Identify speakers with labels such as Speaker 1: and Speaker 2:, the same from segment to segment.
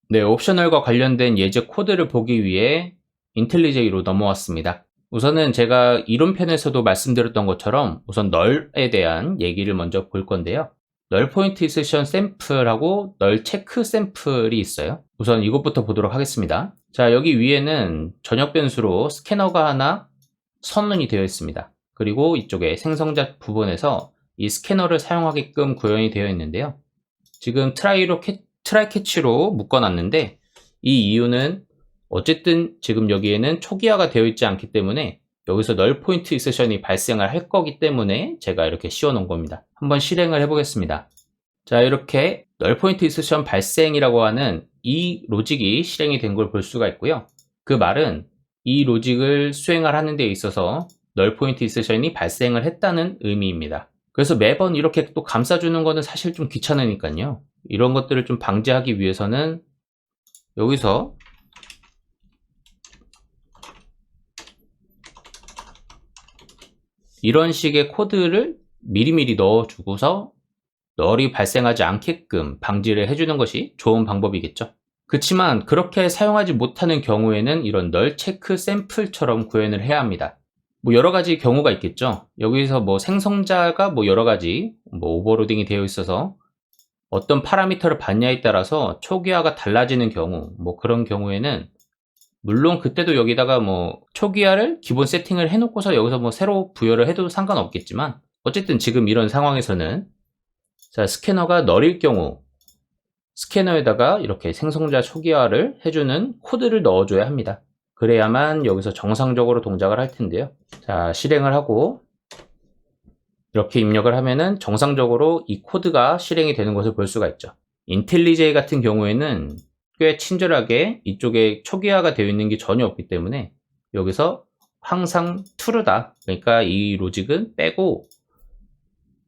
Speaker 1: 네, 옵셔널과 관련된 예제 코드를 보기 위해 인텔리제이로 넘어왔습니다. 우선은 제가 이론편에서도 말씀드렸던 것처럼 우선 널에 대한 얘기를 먼저 볼 건데요. 널 포인트 인sertion 샘플하고 널 체크 샘플이 있어요. 우선 이것부터 보도록 하겠습니다. 자, 여기 위에는 전역 변수로 스캐너가 하나 선언이 되어 있습니다. 그리고 이쪽에 생성자 부분에서 이 스캐너를 사용하게끔 구현이 되어 있는데요. 지금 트라이 캐치로 묶어놨는데, 이 이유는 어쨌든 지금 여기에는 초기화가 되어 있지 않기 때문에 여기서 널 포인트 인sertion이 발생을 할 거기 때문에 제가 이렇게 씌워 놓은 겁니다. 한번 실행을 해보겠습니다. 자, 이렇게 널 포인트 인sertion 발생이라고 하는 이 로직이 실행이 된 걸 볼 수가 있고요. 그 말은 이 로직을 수행을 하는 데 있어서 널 포인트 인sertion이 발생을 했다는 의미입니다. 그래서 매번 이렇게 또 감싸주는 거는 사실 좀 귀찮으니까요. 이런 것들을 좀 방지하기 위해서는 여기서 이런 식의 코드를 미리미리 넣어주고서 널이 발생하지 않게끔 방지를 해주는 것이 좋은 방법이겠죠. 그렇지만 그렇게 사용하지 못하는 경우에는 이런 널 체크 샘플처럼 구현을 해야 합니다. 뭐 여러 가지 경우가 있겠죠. 여기서 뭐 생성자가 뭐 여러 가지 오버로딩이 되어 있어서 어떤 파라미터를 받냐에 따라서 초기화가 달라지는 경우, 뭐 그런 경우에는 물론 그때도 여기다가 뭐 초기화를 기본 세팅을 해놓고서 여기서 뭐 새로 부여를 해도 상관없겠지만, 어쨌든 지금 이런 상황에서는 자, 스캐너가 널일 경우 스캐너에다가 이렇게 생성자 초기화를 해주는 코드를 넣어줘야 합니다. 그래야만 여기서 정상적으로 동작을 할 텐데요. 자, 실행을 하고 이렇게 입력을 하면은 정상적으로 이 코드가 실행이 되는 것을 볼 수가 있죠. 인텔리제이 같은 경우에는 꽤 친절하게 이쪽에 초기화가 되어 있는 게 전혀 없기 때문에 여기서 항상 true다, 그러니까 이 로직은 빼고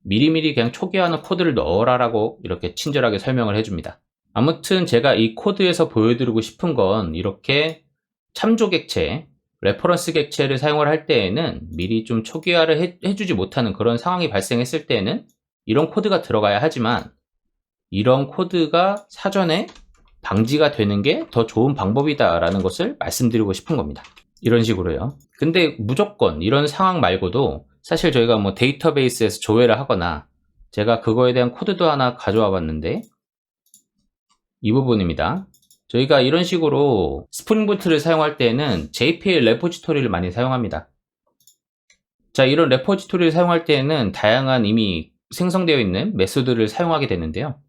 Speaker 1: 미리미리 그냥 초기화하는 코드를 넣어라 라고 이렇게 친절하게 설명을 해줍니다. 아무튼 제가 이 코드에서 보여드리고 싶은 건 이렇게 참조 객체, 레퍼런스 객체를 사용을 할 때에는 미리 좀 초기화를 해주지 못하는 그런 상황이 발생했을 때에는 이런 코드가 들어가야 하지만, 이런 코드가 사전에 방지가 되는 게 더 좋은 방법이다 라는 것을 말씀드리고 싶은 겁니다. 이런 식으로요. 근데 무조건 이런 상황 말고도 사실 저희가 뭐 데이터베이스에서 조회를 하거나, 제가 그거에 대한 코드도 하나 가져와 봤는데 이 부분입니다. 저희가 이런 식으로 스프링 부트를 사용할 때에는 JPL 레포지토리를 많이 사용합니다. 자, 이런 레포지토리를 사용할 때에는 다양한 이미 생성되어 있는 메소드를 사용하게 되는데요.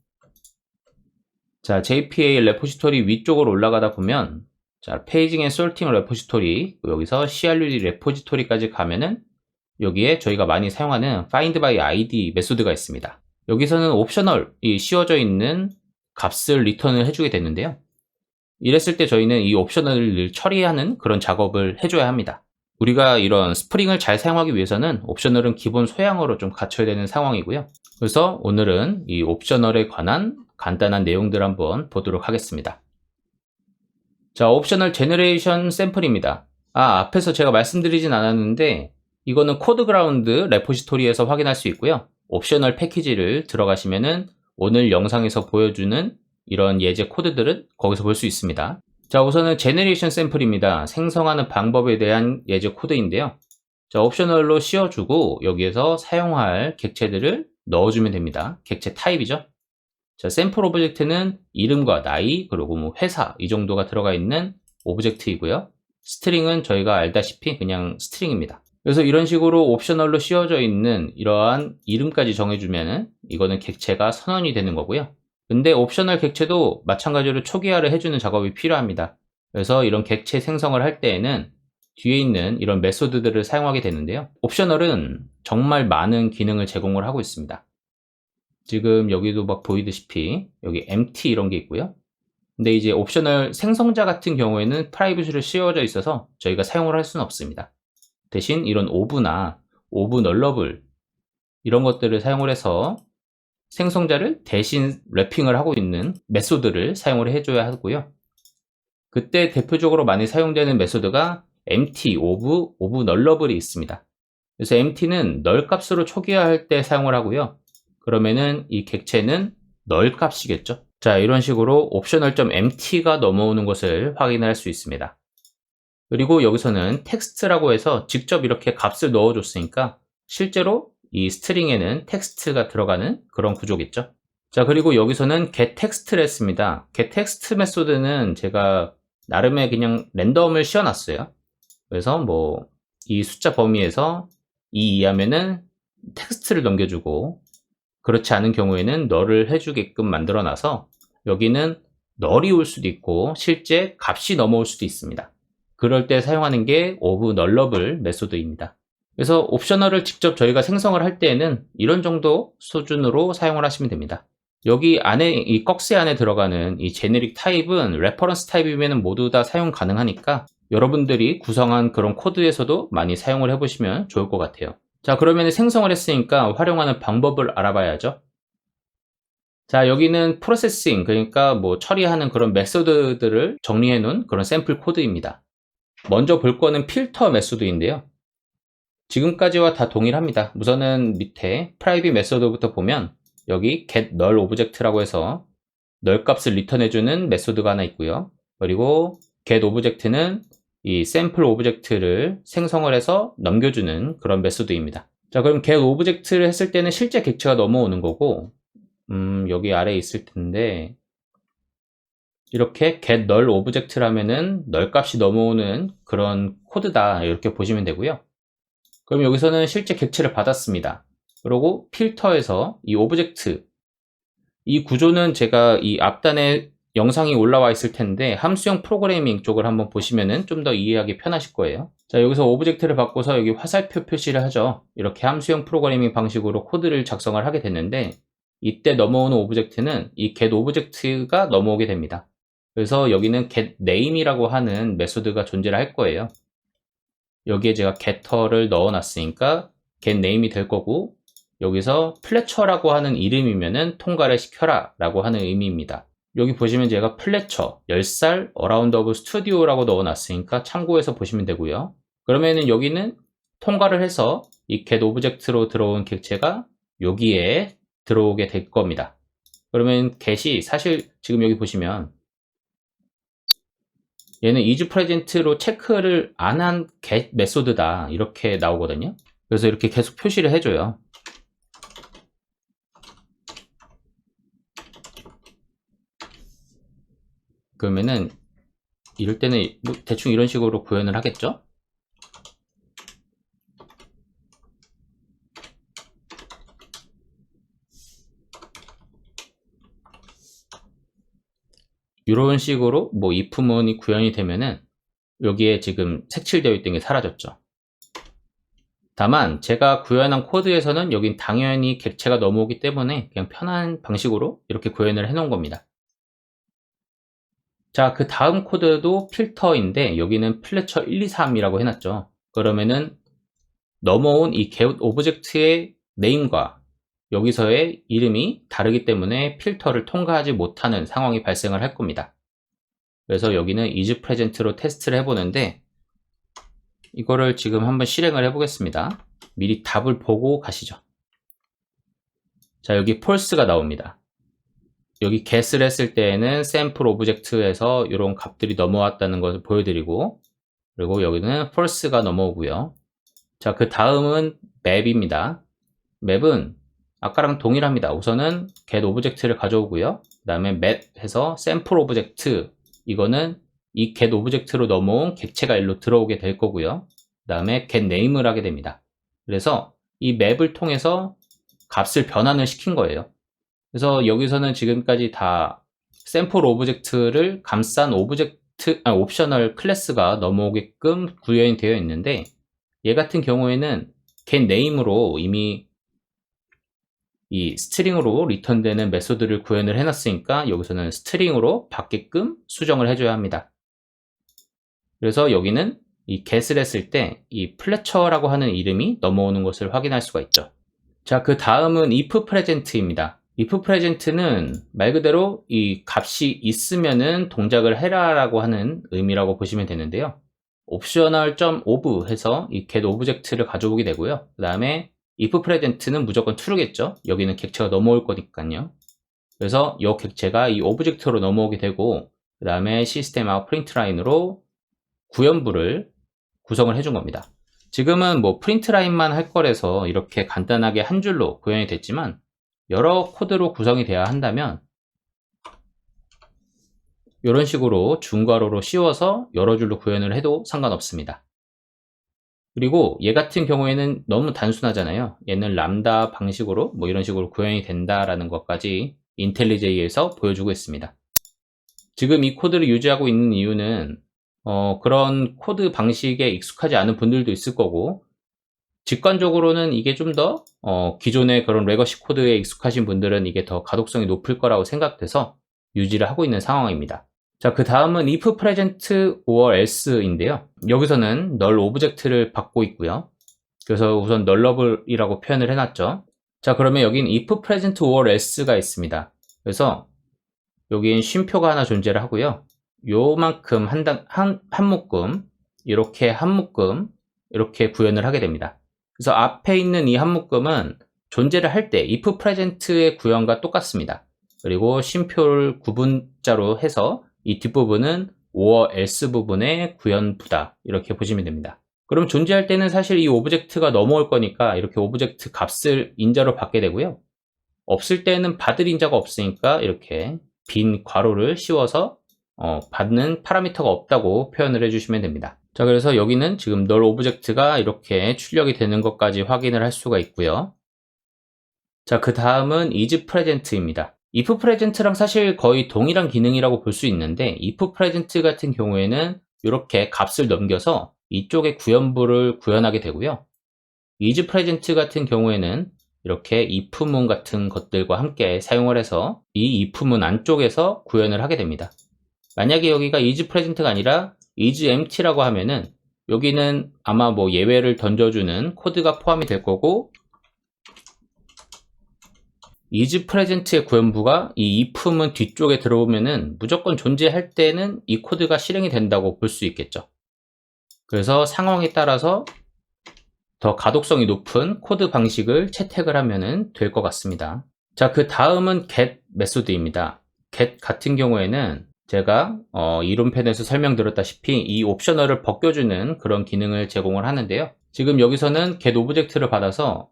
Speaker 1: 자, JPL 레포지토리 위쪽으로 올라가다 보면 자, 페이징 앤 솔팅 레포지토리, 여기서 CRUD 레포지토리까지 가면은 여기에 저희가 많이 사용하는 find by id 메소드가 있습니다. 여기서는 옵셔널이 씌워져 있는 값을 리턴을 해주게 되는데요. 이랬을 때 저희는 이 옵셔널을 처리하는 그런 작업을 해줘야 합니다. 우리가 이런 스프링을 잘 사용하기 위해서는 옵셔널은 기본 소양으로 좀 갖춰야 되는 상황이고요. 그래서 오늘은 이 옵셔널에 관한 간단한 내용들 한번 보도록 하겠습니다. 자, 옵셔널 제너레이션 샘플입니다. 앞에서 제가 말씀드리진 않았는데 이거는 코드그라운드 레포지토리에서 확인할 수 있고요. 옵셔널 패키지를 들어가시면은 오늘 영상에서 보여주는 이런 예제 코드들은 거기서 볼 수 있습니다. 자, 우선은 제너레이션 샘플입니다. 생성하는 방법에 대한 예제 코드인데요. 자, 옵셔널로 씌워주고 여기에서 사용할 객체들을 넣어주면 됩니다. 객체 타입이죠. 자, 샘플 오브젝트는 이름과 나이, 그리고 뭐 회사 이 정도가 들어가 있는 오브젝트이고요. 스트링은 저희가 알다시피 그냥 스트링입니다. 그래서 이런 식으로 옵셔널로 씌워져 있는 이러한 이름까지 정해주면은 이거는 객체가 선언이 되는 거고요. 근데 옵셔널 객체도 마찬가지로 초기화를 해주는 작업이 필요합니다. 그래서 이런 객체 생성을 할 때에는 뒤에 있는 이런 메소드들을 사용하게 되는데요. 옵셔널은 정말 많은 기능을 제공을 하고 있습니다. 지금 여기도 막 보이듯이 여기 empty 이런 게 있고요. 근데 이제 옵셔널 생성자 같은 경우에는 프라이빗으로 씌워져 있어서 저희가 사용을 할 수는 없습니다. 대신 이런 오브나 오브 널러블 이런 것들을 사용을 해서 생성자를 대신 랩핑을 하고 있는 메소드를 사용을 해줘야 하고요. 그때 대표적으로 많이 사용되는 메소드가 empty, 오브 널러블이 있습니다. 그래서 empty는 널 값으로 초기화할 때 사용을 하고요. 그러면은 이 객체는 null 값이겠죠. 자, 이런 식으로 optional.empty가 넘어오는 것을 확인할 수 있습니다. 그리고 여기서는 텍스트라고 해서 직접 이렇게 값을 넣어줬으니까 실제로 이 스트링에는 텍스트가 들어가는 그런 구조겠죠. 자, 그리고 여기서는 getText를 했습니다. getText 메소드는 제가 나름의 그냥 랜덤을 씌워놨어요. 그래서 뭐 이 숫자 범위에서 2 이하면은 텍스트를 넘겨주고, 그렇지 않은 경우에는 null을 해주게끔 만들어놔서 여기는 null이 올 수도 있고 실제 값이 넘어올 수도 있습니다. 그럴 때 사용하는 게 of_nullable 메소드입니다. 그래서 옵셔널을 직접 저희가 생성을 할 때에는 이런 정도 수준으로 사용을 하시면 됩니다. 여기 안에 이 꺽쇠 안에 들어가는 이 제네릭 타입은 레퍼런스 타입이면 모두 다 사용 가능하니까 여러분들이 구성한 그런 코드에서도 많이 사용을 해보시면 좋을 것 같아요. 자, 그러면 생성을 했으니까 활용하는 방법을 알아봐야죠. 자, 여기는 프로세싱, 그러니까 뭐 처리하는 그런 메소드들을 정리해 놓은 그런 샘플 코드입니다. 먼저 볼 거는 필터 메소드인데요. 지금까지와 다 동일합니다. 우선은 밑에 private 메소드부터 보면 여기 get null object라고 해서 null 값을 리턴해주는 메소드가 하나 있고요. 그리고 get object는 이 샘플 오브젝트를 생성을 해서 넘겨주는 그런 메소드입니다. 자, 그럼 get object를 했을 때는 실제 객체가 넘어오는 거고, 여기 아래에 있을 텐데, 이렇게 get null object라면은 null 값이 넘어오는 그런 코드다, 이렇게 보시면 되고요. 그럼 여기서는 실제 객체를 받았습니다. 그리고 필터에서 이 오브젝트, 이 구조는 제가 이 앞단에 영상이 올라와 있을 텐데 함수형 프로그래밍 쪽을 한번 보시면은 좀 더 이해하기 편하실 거예요. 자, 여기서 오브젝트를 바꿔서 여기 화살표 표시를 하죠. 이렇게 함수형 프로그래밍 방식으로 코드를 작성을 하게 됐는데, 이때 넘어오는 오브젝트는 이 get 오브젝트가 넘어오게 됩니다. 그래서 여기는 get name이라고 하는 메소드가 존재를 할 거예요. 여기에 제가 getter를 넣어놨으니까 get name이 될 거고, 여기서 플래처라고 하는 이름이면은 통과를 시켜라 라고 하는 의미입니다. 여기 보시면 제가 플래처 10살 around of studio라고 넣어놨으니까 참고해서 보시면 되고요. 그러면은 여기는 통과를 해서 이 get 오브젝트로 들어온 객체가 여기에 들어오게 될 겁니다. 그러면 get이 사실 지금 여기 보시면 얘는 is present로 체크를 안 한 get 메소드다 이렇게 나오거든요. 그래서 이렇게 계속 표시를 해줘요. 그러면은 이럴 때는 뭐 대충 이런 식으로 구현을 하겠죠. 이런 식으로 뭐 if문이 구현이 되면은 여기에 지금 색칠되어 있던 게 사라졌죠. 다만 제가 구현한 코드에서는 여긴 당연히 객체가 넘어오기 때문에 그냥 편한 방식으로 이렇게 구현을 해 놓은 겁니다. 자, 그 다음 코드도 필터인데 여기는 플래처 1, 2, 3이라고 해놨죠. 그러면은 넘어온 이 get 오브젝트의 네임과 여기서의 이름이 다르기 때문에 필터를 통과하지 못하는 상황이 발생을 할 겁니다. 그래서 여기는 is present로 테스트를 해보는데, 이거를 지금 한번 실행을 해보겠습니다. 미리 답을 보고 가시죠. 자, 여기 false가 나옵니다. 여기 get을 했을 때에는 샘플 오브젝트에서 이런 값들이 넘어왔다는 것을 보여드리고, 그리고 여기는 false가 넘어오고요. 자, 그 다음은 map입니다. map은 아까랑 동일합니다. 우선은 get 오브젝트를 가져오고요. 그 다음에 map 해서 샘플 오브젝트, 이거는 이 get 오브젝트로 넘어온 객체가 일로 들어오게 될 거고요. 그 다음에 get name을 하게 됩니다. 그래서 이 map을 통해서 값을 변환을 시킨 거예요. 그래서 여기서는 지금까지 다 샘플 오브젝트를 감싼 옵셔널 클래스가 넘어오게끔 구현이 되어 있는데, 얘 같은 경우에는 get name으로 이미 이 스트링으로 리턴되는 메소드를 구현을 해놨으니까 여기서는 스트링으로 받게끔 수정을 해줘야 합니다. 그래서 여기는 이 get을 했을 때 이 플래처라고 하는 이름이 넘어오는 것을 확인할 수가 있죠. 자, 그 다음은 if present입니다. if present는 말 그대로 이 값이 있으면은 동작을 해라 라고 하는 의미라고 보시면 되는데요. optional.of 해서 이 get 오브젝트를 가져오게 되고요. 그 다음에 if present는 무조건 true겠죠. 여기는 객체가 넘어올 거니까요. 그래서 이 객체가 이 오브젝트로 넘어오게 되고, 그 다음에 시스템하고 프린트라인으로 구현부를 구성을 해준 겁니다. 지금은 뭐 프린트라인만 할 거라서 이렇게 간단하게 한 줄로 구현이 됐지만, 여러 코드로 구성이 돼야 한다면 이런 식으로 중괄호로 씌워서 여러 줄로 구현을 해도 상관없습니다. 그리고 얘 같은 경우에는 너무 단순하잖아요. 얘는 람다 방식으로 뭐 이런 식으로 구현이 된다라는 것까지 인텔리제이에서 보여주고 있습니다. 지금 이 코드를 유지하고 있는 이유는 그런 코드 방식에 익숙하지 않은 분들도 있을 거고, 직관적으로는 이게 좀 더 기존의 그런 레거시 코드에 익숙하신 분들은 이게 더 가독성이 높을 거라고 생각돼서 유지를 하고 있는 상황입니다. 자, 그 다음은 if present or else인데요. 여기서는 null 오브젝트를 받고 있고요. 그래서 우선 nullable이라고 표현을 해놨죠. 자, 그러면 여긴 if present or else가 있습니다. 그래서 여긴 쉼표가 하나 존재를 하고요. 요만큼 한 묶음, 이렇게 한 묶음, 이렇게 구현을 하게 됩니다. 그래서 앞에 있는 이 한 묶음은 존재를 할 때 if present의 구현과 똑같습니다. 그리고 쉼표를 구분자로 해서 이 뒷부분은 or else 부분의 구현부다, 이렇게 보시면 됩니다. 그럼 존재할 때는 사실 이 오브젝트가 넘어올 거니까 이렇게 오브젝트 값을 인자로 받게 되고요. 없을 때는 받을 인자가 없으니까 이렇게 빈 괄호를 씌워서 받는 파라미터가 없다고 표현을 해주시면 됩니다. 자, 그래서 여기는 지금 null 오브젝트가 이렇게 출력이 되는 것까지 확인을 할 수가 있고요. 자, 그 다음은 is present입니다. if present랑 사실 거의 동일한 기능이라고 볼 수 있는데, if present 같은 경우에는 이렇게 값을 넘겨서 이쪽에 구현부를 구현하게 되고요. is present 같은 경우에는 이렇게 if문 같은 것들과 함께 사용을 해서 이 if문 안쪽에서 구현을 하게 됩니다. 만약에 여기가 is present가 아니라 is empty라고 하면은 여기는 아마 뭐 예외를 던져주는 코드가 포함이 될 거고, is present의 구현부가 이 if문 뒤쪽에 들어오면은 무조건 존재할 때는 이 코드가 실행이 된다고 볼 수 있겠죠. 그래서 상황에 따라서 더 가독성이 높은 코드 방식을 채택을 하면 될 것 같습니다. 자, 그 다음은 get 메소드입니다. get 같은 경우에는 제가 이론편에서 설명드렸다시피 이 옵셔널을 벗겨주는 그런 기능을 제공을 하는데요. 지금 여기서는 get 오브젝트를 받아서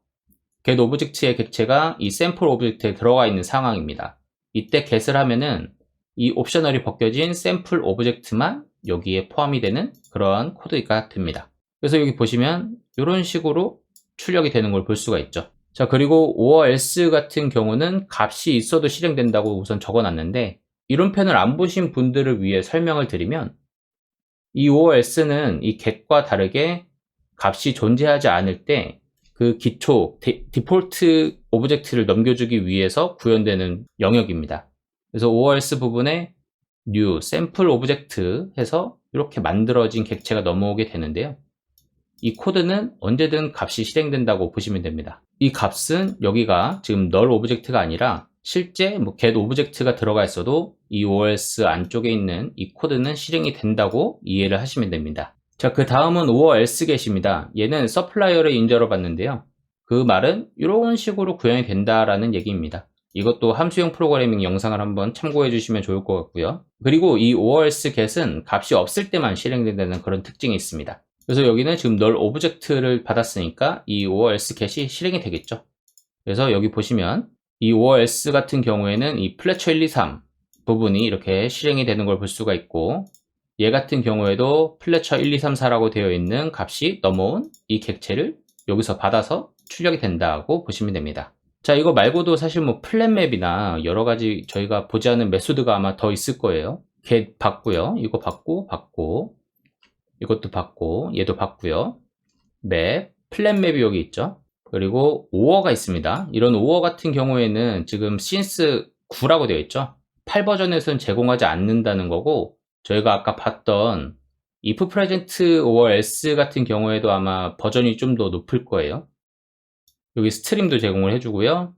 Speaker 1: get 오브젝트의 객체가 이 샘플 오브젝트에 들어가 있는 상황입니다. 이때 get을 하면은 이 옵셔널이 벗겨진 샘플 오브젝트만 여기에 포함이 되는 그러한 코드가 됩니다. 그래서 여기 보시면 이런 식으로 출력이 되는 걸 볼 수가 있죠. 자, 그리고 or else 같은 경우는 값이 있어도 실행된다고 우선 적어놨는데, 이론편을 안 보신 분들을 위해 설명을 드리면, 이 or else는 이 get과 다르게 값이 존재하지 않을 때 그 기초 디폴트 오브젝트를 넘겨주기 위해서 구현되는 영역입니다. 그래서 or else 부분에 new sample 오브젝트 해서 이렇게 만들어진 객체가 넘어오게 되는데요. 이 코드는 언제든 값이 실행된다고 보시면 됩니다. 이 값은 여기가 지금 null 오브젝트가 아니라 실제 뭐 get 오브젝트가 들어가 있어도 이 OS 안쪽에 있는 이 코드는 실행이 된다고 이해를 하시면 됩니다. 자, 그 다음은 or else get입니다. 얘는 서플라이어를 인자로 받는데요. 그 말은 이런 식으로 구현이 된다라는 얘기입니다. 이것도 함수형 프로그래밍 영상을 한번 참고해 주시면 좋을 것 같고요. 그리고 이 or else get은 값이 없을 때만 실행된다는 그런 특징이 있습니다. 그래서 여기는 지금 null 오브젝트를 받았으니까 이 or else get이 실행이 되겠죠. 그래서 여기 보시면 이 or else 같은 경우에는 이 플래처 1, 2, 3 부분이 이렇게 실행이 되는 걸 볼 수가 있고, 얘 같은 경우에도 플래처 1, 2, 3, 4라고 되어 있는 값이 넘어온 이 객체를 여기서 받아서 출력이 된다고 보시면 됩니다. 자, 이거 말고도 사실 뭐 플랫맵이나 여러 가지 저희가 보지 않은 메소드가 아마 더 있을 거예요. get 받고요. 이거 받고, 이것도 받고, 얘도 받고요. 맵, 플랫맵이 여기 있죠. 그리고 or가 있습니다. 이런 or 같은 경우에는 지금 since 9라고 되어 있죠. 8버전에서는 제공하지 않는다는 거고, 저희가 아까 봤던 if present or else 같은 경우에도 아마 버전이 좀 더 높을 거예요. 여기 스트림도 제공을 해주고요.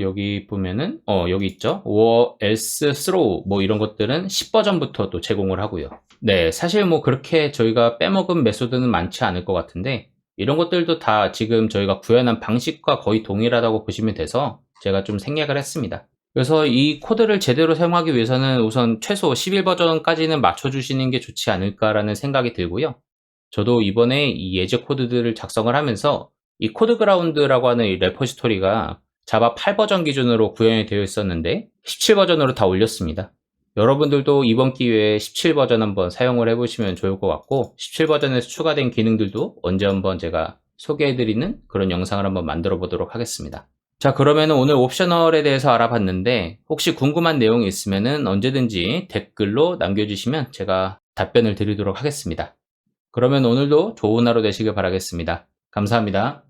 Speaker 1: 여기 보면은 여기 있죠. or else throw 뭐 이런 것들은 10버전부터 또 제공을 하고요. 네, 사실 뭐 그렇게 저희가 빼먹은 메소드는 많지 않을 것 같은데, 이런 것들도 다 지금 저희가 구현한 방식과 거의 동일하다고 보시면 돼서 제가 좀 생략을 했습니다. 그래서 이 코드를 제대로 사용하기 위해서는 우선 최소 11 버전까지는 맞춰주시는 게 좋지 않을까라는 생각이 들고요. 저도 이번에 이 예제 코드들을 작성을 하면서 이 코드 그라운드라고 하는 이 레포지토리가 자바 8 버전 기준으로 구현이 되어 있었는데 17 버전으로 다 올렸습니다. 여러분들도 이번 기회에 17 버전 한번 사용을 해보시면 좋을 것 같고 17 버전에서 추가된 기능들도 언제 한번 제가 소개해드리는 그런 영상을 한번 만들어 보도록 하겠습니다. 자, 그러면 오늘 옵셔널에 대해서 알아봤는데 혹시 궁금한 내용이 있으면 언제든지 댓글로 남겨주시면 제가 답변을 드리도록 하겠습니다. 그러면 오늘도 좋은 하루 되시길 바라겠습니다. 감사합니다.